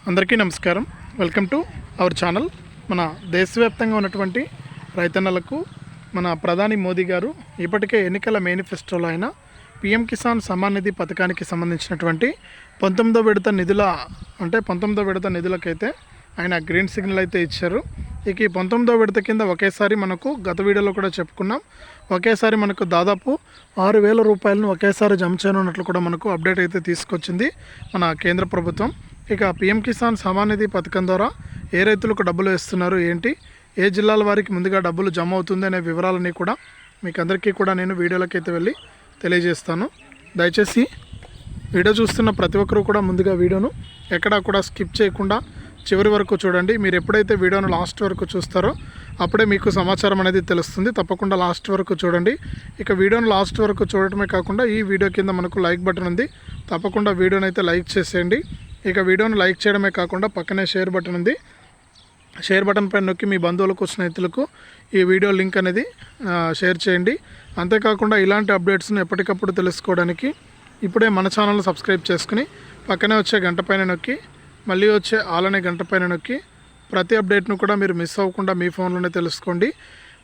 అందరికీ నమస్కారం. Welcome to our channel. మన దేశవ్యాప్తంగా ఉన్నటువంటి రైతన్నలకు మన ప్రధాని మోదీ గారు ఇప్పటికే ఎన్నికల మేనిఫెస్టోలో అయిన పీఎం కిసాన్ సమ్మాన్ నిధి పథకానికి సంబంధించినటువంటి 19వ విడత నిధులకైతే ఆయన గ్రీన్ సిగ్నల్ అయితే ఇచ్చారు. ఇక ఈ 19వ విడత కింద ఒకేసారి మనకు గత వీడియోలో కూడా చెప్పుకున్నాం, ఒకేసారి మనకు దాదాపు 6,000 రూపాయలను ఒకేసారి జమ చేయనున్నట్లు కూడా మనకు అప్డేట్ అయితే తీసుకొచ్చింది మన కేంద్ర ప్రభుత్వం. ఇక పీఎం కిసాన్ సమ్మాన్ నిధి పథకం ద్వారా ఏ రైతులకు డబ్బులు వేస్తున్నారు, ఏంటి, ఏ జిల్లాల వారికి ముందుగా డబ్బులు జమ అవుతుంది అనే వివరాలన్నీ కూడా మీకు అందరికీ కూడా నేను వీడియోలోకి అయితే వెళ్ళి తెలియజేస్తాను. దయచేసి వీడియో చూస్తున్న ప్రతి ఒక్కరూ కూడా ముందుగా వీడియోను ఎక్కడా కూడా స్కిప్ చేయకుండా చివరి వరకు చూడండి. మీరు ఎప్పుడైతే వీడియోను లాస్ట్ వరకు చూస్తారో అప్పుడే మీకు సమాచారం అనేది తెలుస్తుంది. తప్పకుండా లాస్ట్ వరకు చూడండి. ఇక వీడియోను లాస్ట్ వరకు చూడటమే కాకుండా ఈ వీడియో కింద మనకు లైక్ బటన్ ఉంది, తప్పకుండా వీడియోని అయితే లైక్ చేసేయండి. ఇక వీడియోను లైక్ చేయడమే కాకుండా పక్కనే షేర్ బటన్ ఉంది, షేర్ బటన్ పైన నొక్కి మీ బంధువులకు స్నేహితులకు ఈ వీడియో లింక్ అనేది షేర్ చేయండి. అంతేకాకుండా ఇలాంటి అప్డేట్స్ను ఎప్పటికప్పుడు తెలుసుకోవడానికి ఇప్పుడే మన ఛానల్ని సబ్స్క్రైబ్ చేసుకుని పక్కనే వచ్చే గంట పైన నొక్కి మళ్ళీ వచ్చే ఆల్ అనే గంట పైన నొక్కి ప్రతి అప్డేట్ను కూడా మీరు మిస్ అవ్వకుండా మీ ఫోన్లోనే తెలుసుకోండి.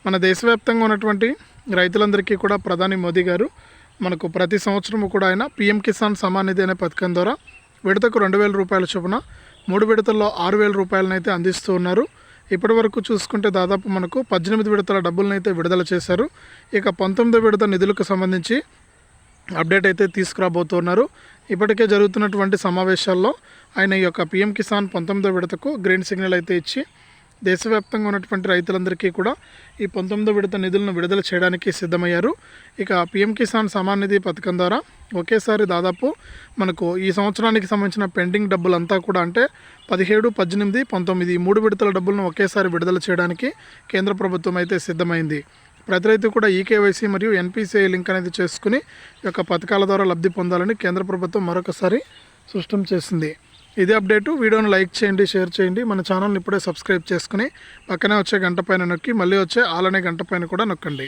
మన దేశవ్యాప్తంగా ఉన్నటువంటి రైతులందరికీ కూడా ప్రధాని మోదీ గారు మనకు ప్రతి సంవత్సరము కూడా ఆయన పీఎం కిసాన్ సమ్మాన్ నిధి అనే పథకం ద్వారా విడతకు 2,000 రూపాయల చొప్పున 3 విడతల్లో 6,000 రూపాయలను అయితే అందిస్తూ ఉన్నారు. ఇప్పటి వరకు చూసుకుంటే దాదాపు మనకు 18 విడతల డబ్బులను అయితే విడుదల చేశారు. ఇక 19వ విడత నిధులకు సంబంధించి అప్డేట్ అయితే తీసుకురాబోతున్నారు. ఇప్పటికే జరుగుతున్నటువంటి సమావేశాల్లో ఆయన ఈ యొక్క పీఎం కిసాన్ 19వ విడతకు గ్రీన్ సిగ్నల్ అయితే ఇచ్చి దేశవ్యాప్తంగా ఉన్నటువంటి రైతులందరికీ కూడా ఈ 19వ విడత నిధులను విడుదల చేయడానికి సిద్ధమయ్యారు. ఇక పీఎం కిసాన్ సమ్మాన్ నిధి పథకం ద్వారా ఒకేసారి దాదాపు మనకు ఈ సంవత్సరానికి సంబంధించిన పెండింగ్ డబ్బులంతా కూడా అంటే 17, 18, 19 ఈ 3 విడతల డబ్బులను ఒకేసారి విడుదల చేయడానికి కేంద్ర ప్రభుత్వం అయితే సిద్ధమైంది. ప్రతి రైతు కూడా ఈకేవైసీ మరియు ఎన్పిసిఐ లింక్ అనేది చేసుకుని ఈ యొక్క పథకాల ద్వారా లబ్ధి పొందాలని కేంద్ర ప్రభుత్వం మరొకసారి స్పష్టం చేసింది. ఇదే అప్డేటు. వీడియోను లైక్ చేయండి, షేర్ చేయండి. మన ఛానల్ని ఇప్పుడే సబ్స్క్రైబ్ చేసుకుని పక్కనే వచ్చే గంట పైన నొక్కి మళ్ళీ వచ్చే ఆల్ అనే గంట పైన కూడా నొక్కండి.